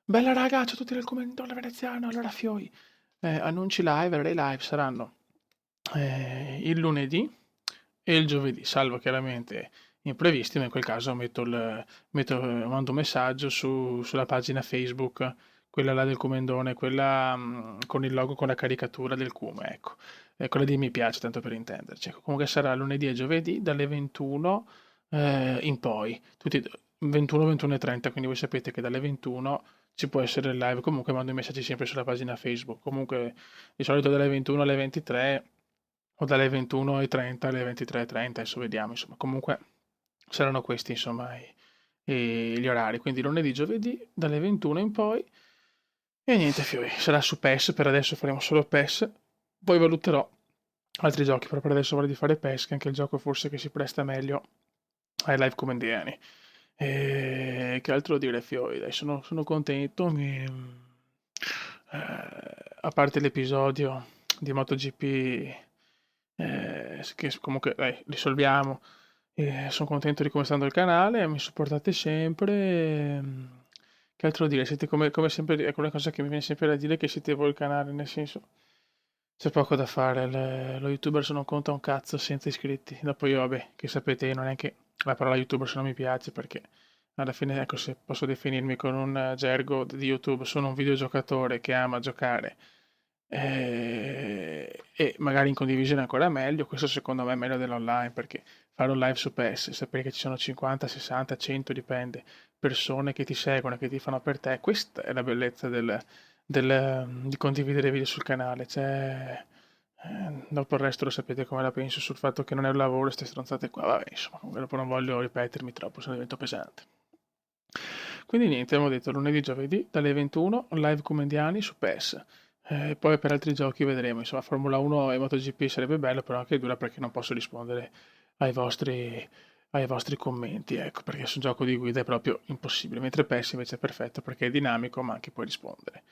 Bella raga, ciao a tutti del commento veneziano, allora Fioi. Annunci live, veri live saranno il lunedì e il giovedì, salvo chiaramente imprevisti, ma in quel caso mando un messaggio sulla pagina Facebook, quella là del Comendone, quella con il logo con la caricatura del Cume, ecco. Quella di mi piace, tanto per intenderci. Ecco, comunque sarà lunedì e giovedì dalle 21 in poi, tutti 21, 21 e 30, quindi voi sapete che dalle 21 ci può essere il live, comunque mando i messaggi sempre sulla pagina Facebook, comunque di solito dalle 21 alle 23 o dalle 21:30 alle 23:30, adesso vediamo, insomma, comunque saranno questi, insomma, gli orari, quindi lunedì, giovedì, dalle 21 in poi, e niente, Fiori, sarà su PES, per adesso faremo solo PES, poi valuterò altri giochi, però per adesso vorrei di fare PES, che è anche il gioco forse che si presta meglio ai live commediani. E che altro dire, Fiori? Dai, sono contento. A parte l'episodio di MotoGP, che comunque dai, risolviamo. Sono contento di come sta andando il canale, mi supportate sempre. Che altro dire? Siete come sempre, ecco una cosa che mi viene sempre da dire è che siete voi il canale, nel senso. C'è poco da fare, lo youtuber non conta un cazzo senza iscritti. Dopo io, vabbè, che sapete, io non è che la parola youtuber non mi piace perché alla fine, ecco, se posso definirmi con un gergo di YouTube, sono un videogiocatore che ama giocare e magari in condivisione ancora meglio. Questo secondo me è meglio dell'online perché fare un live su PES, sapere che ci sono 50, 60, 100, dipende, persone che ti seguono, che ti fanno per te, questa è la bellezza di condividere video sul canale. Cioè, dopo il resto lo sapete come la penso sul fatto che non è un lavoro, queste stronzate qua, vabbè, insomma, comunque dopo non voglio ripetermi troppo, se no divento pesante. Quindi niente, abbiamo detto lunedì, giovedì, dalle 21, live comediani su PES. Poi per altri giochi vedremo, insomma, Formula 1 e MotoGP sarebbe bello, però anche dura perché non posso rispondere ai vostri, ai vostri commenti, ecco, perché sul gioco di guida è proprio impossibile, mentre PES invece è perfetto perché è dinamico, ma anche puoi rispondere.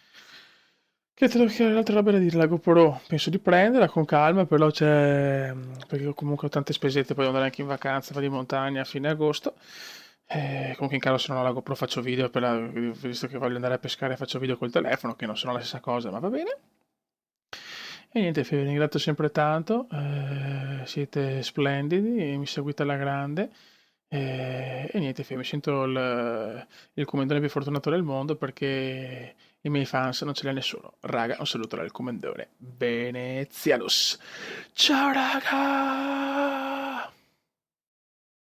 Che altra roba da dire? La GoPro penso di prenderla con calma, però c'è. Perché io comunque ho tante spesette, poi devo andare anche in vacanza, vado in montagna a fine agosto. Comunque in caso se non ho la GoPro faccio video, visto che voglio andare a pescare faccio video col telefono, che non sono la stessa cosa, ma va bene. E niente, vi ringrazio sempre tanto, siete splendidi, mi seguite alla grande. E niente, mi sento il commendatore più fortunato del mondo perché i miei fans non ce l'ha nessuno. Raga, un saluto dal commendatore Venezialus. Ciao raga!